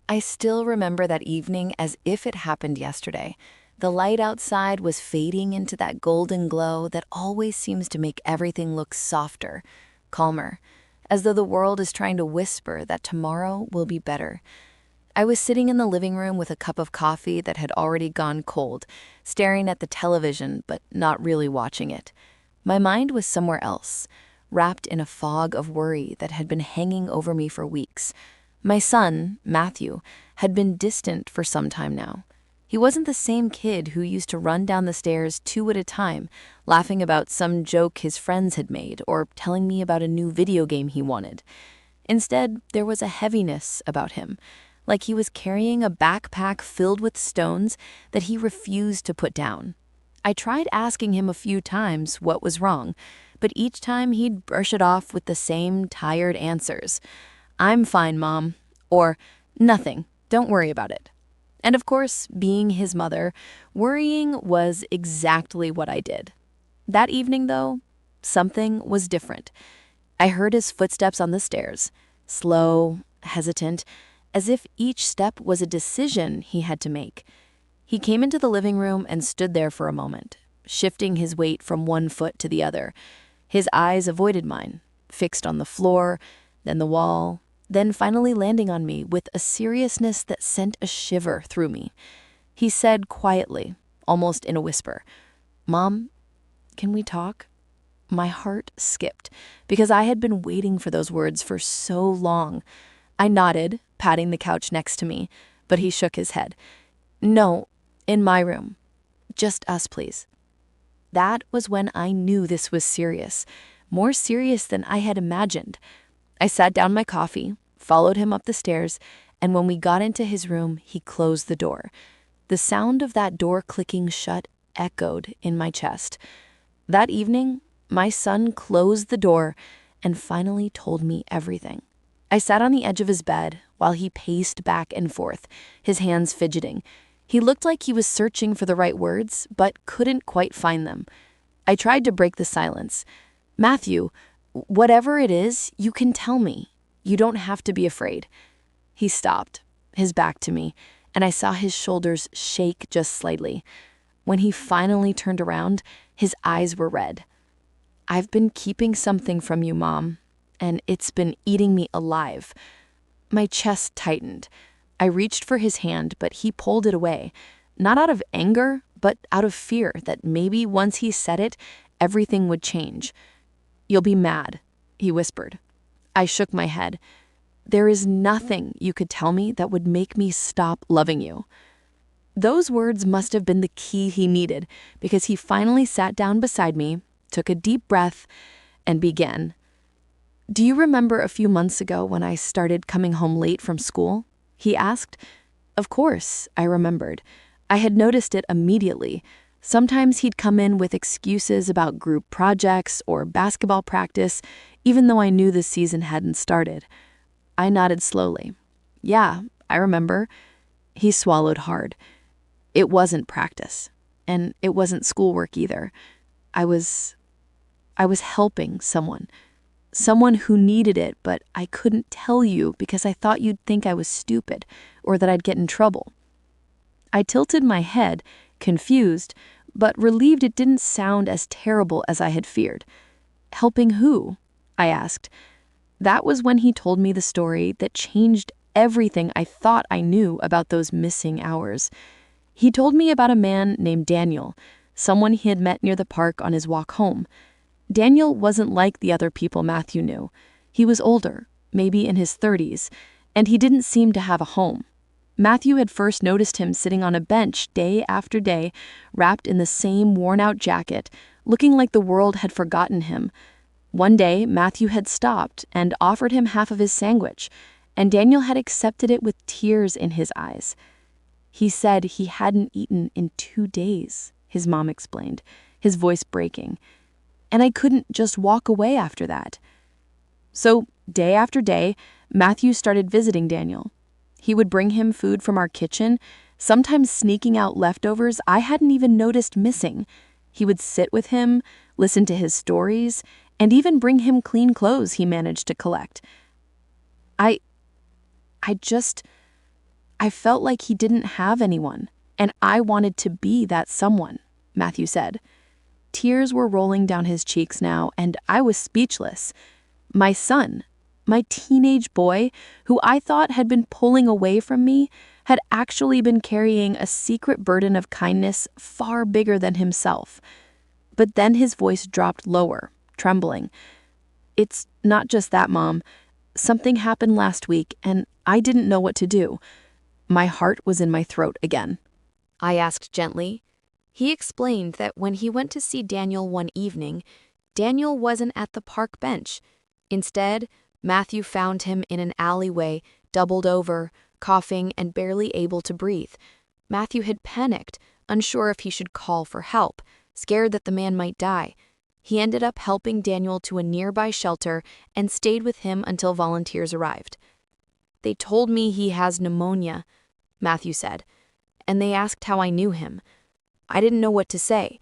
I still remember that evening as if it happened yesterday. The light outside was fading into that golden glow that always seems to make everything look softer, calmer, as though the world is trying to whisper that tomorrow will be better. I was sitting in the living room with a cup of coffee that had already gone cold, staring at the television but not really watching it. My mind was somewhere else, wrapped in a fog of worry that had been hanging over me for weeks. My son, Matthew, had been distant for some time now. He wasn't the same kid who used to run down the stairs 2 at a time, laughing about some joke his friends had made or telling me about a new video game he wanted. Instead, there was a heaviness about him, like he was carrying a backpack filled with stones that he refused to put down. I tried asking him a few times what was wrong, but each time he'd brush it off with the same tired answers. "I'm fine, Mom," or "Nothing, don't worry about it." And of course, being his mother, worrying was exactly what I did. That evening, though, something was different. I heard his footsteps on the stairs, slow, hesitant, as if each step was a decision he had to make. He came into the living room and stood there for a moment, shifting his weight from one foot to the other. His eyes avoided mine, fixed on the floor, then the wall, then finally landing on me with a seriousness that sent a shiver through me. He said quietly, almost in a whisper, "Mom, can we talk?" My heart skipped, because I had been waiting for those words for so long. I nodded, patting the couch next to me, but he shook his head. "No, in my room. Just us, please." That was when I knew this was serious, more serious than I had imagined. I sat down my coffee, followed him up the stairs, and when we got into his room, he closed the door. The sound of that door clicking shut echoed in my chest. That evening, my son closed the door and finally told me everything. I sat on the edge of his bed while he paced back and forth, his hands fidgeting. He looked like he was searching for the right words, but couldn't quite find them. I tried to break the silence. "Matthew, whatever it is, you can tell me. You don't have to be afraid." He stopped, his back to me, and I saw his shoulders shake just slightly. When he finally turned around, his eyes were red. "I've been keeping something from you, Mom, and it's been eating me alive." My chest tightened. I reached for his hand, but he pulled it away, not out of anger, but out of fear that maybe once he said it, everything would change. "You'll be mad," he whispered. I shook my head. "There is nothing you could tell me that would make me stop loving you." Those words must have been the key he needed, because he finally sat down beside me, took a deep breath, and began. "Do you remember a few months ago when I started coming home late from school?" he asked. Of course, I remembered. I had noticed it immediately. Sometimes he'd come in with excuses about group projects or basketball practice, even though I knew the season hadn't started. I nodded slowly. "Yeah, I remember." He swallowed hard. "It wasn't practice, and it wasn't schoolwork either. I was helping someone who needed it, but I couldn't tell you because I thought you'd think I was stupid or that I'd get in trouble." I tilted my head, confused, but relieved it didn't sound as terrible as I had feared. "Helping who?" I asked. That was when he told me the story that changed everything I thought I knew about those missing hours. He told me about a man named Daniel, someone he had met near the park on his walk home. Daniel wasn't like the other people Matthew knew. He was older, maybe in his 30s, and he didn't seem to have a home. Matthew had first noticed him sitting on a bench day after day, wrapped in the same worn-out jacket, looking like the world had forgotten him. One day, Matthew had stopped and offered him half of his sandwich, and Daniel had accepted it with tears in his eyes. He said he hadn't eaten in 2 days, his mom explained, his voice breaking. And I couldn't just walk away after that. So, day after day, Matthew started visiting Daniel. He would bring him food from our kitchen, sometimes sneaking out leftovers I hadn't even noticed missing. He would sit with him, listen to his stories, and even bring him clean clothes he managed to collect. I just I felt like he didn't have anyone, and I wanted to be that someone, Matthew said. Tears were rolling down his cheeks now, and I was speechless. My son, my teenage boy, who I thought had been pulling away from me, had actually been carrying a secret burden of kindness far bigger than himself. But then his voice dropped lower, trembling. "It's not just that, Mom. Something happened last week, and I didn't know what to do." My heart was in my throat again. I asked gently. He explained that when he went to see Daniel one evening, Daniel wasn't at the park bench. Instead, Matthew found him in an alleyway, doubled over, coughing and barely able to breathe. Matthew had panicked, unsure if he should call for help, scared that the man might die. He ended up helping Daniel to a nearby shelter and stayed with him until volunteers arrived. "They told me he has pneumonia," Matthew said, "and they asked how I knew him. I didn't know what to say.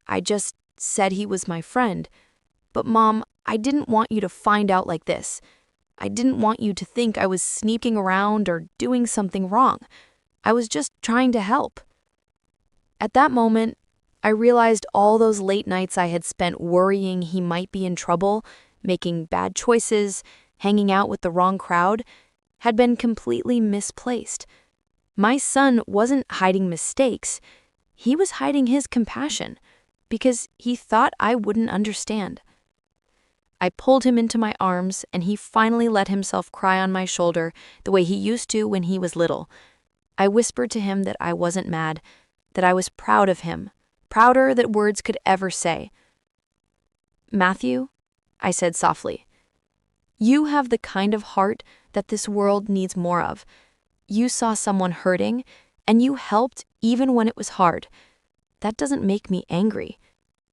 I just said he was my friend. But Mom, I didn't want you to find out like this. I didn't want you to think I was sneaking around or doing something wrong. I was just trying to help." At that moment, I realized all those late nights I had spent worrying he might be in trouble, making bad choices, hanging out with the wrong crowd, had been completely misplaced. My son wasn't hiding mistakes. He was hiding his compassion, because he thought I wouldn't understand. I pulled him into my arms, and he finally let himself cry on my shoulder the way he used to when he was little. I whispered to him that I wasn't mad, that I was proud of him, prouder than words could ever say. "Matthew," I said softly, "you have the kind of heart that this world needs more of. You saw someone hurting, and you helped even when it was hard. That doesn't make me angry.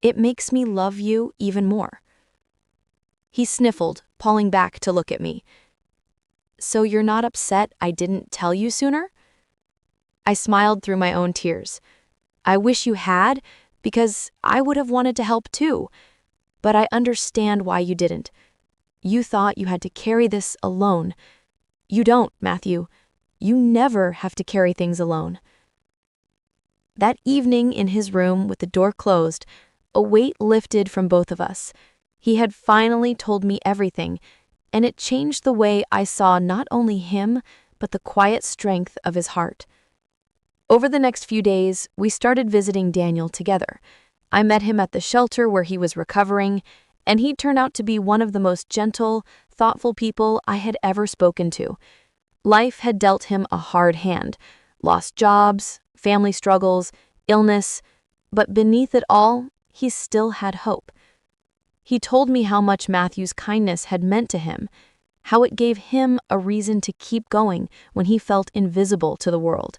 It makes me love you even more." He sniffled, pulling back to look at me. "So you're not upset I didn't tell you sooner?" I smiled through my own tears. "I wish you had, because I would have wanted to help too. But I understand why you didn't. You thought you had to carry this alone. You don't, Matthew. You never have to carry things alone." That evening in his room with the door closed, a weight lifted from both of us. He had finally told me everything, and it changed the way I saw not only him, but the quiet strength of his heart. Over the next few days, we started visiting Daniel together. I met him at the shelter where he was recovering, and he turned out to be one of the most gentle, thoughtful people I had ever spoken to. Life had dealt him a hard hand, lost jobs, family struggles, illness, but beneath it all, he still had hope. He told me how much Matthew's kindness had meant to him, how it gave him a reason to keep going when he felt invisible to the world.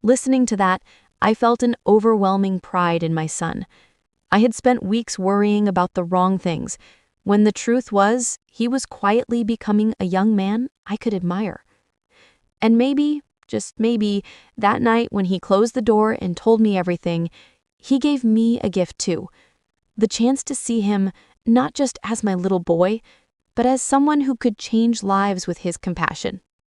Listening to that, I felt an overwhelming pride in my son. I had spent weeks worrying about the wrong things, when the truth was he was quietly becoming a young man I could admire. And maybe, just maybe, that night when he closed the door and told me everything, he gave me a gift too. The chance to see him not just as my little boy, but as someone who could change lives with his compassion.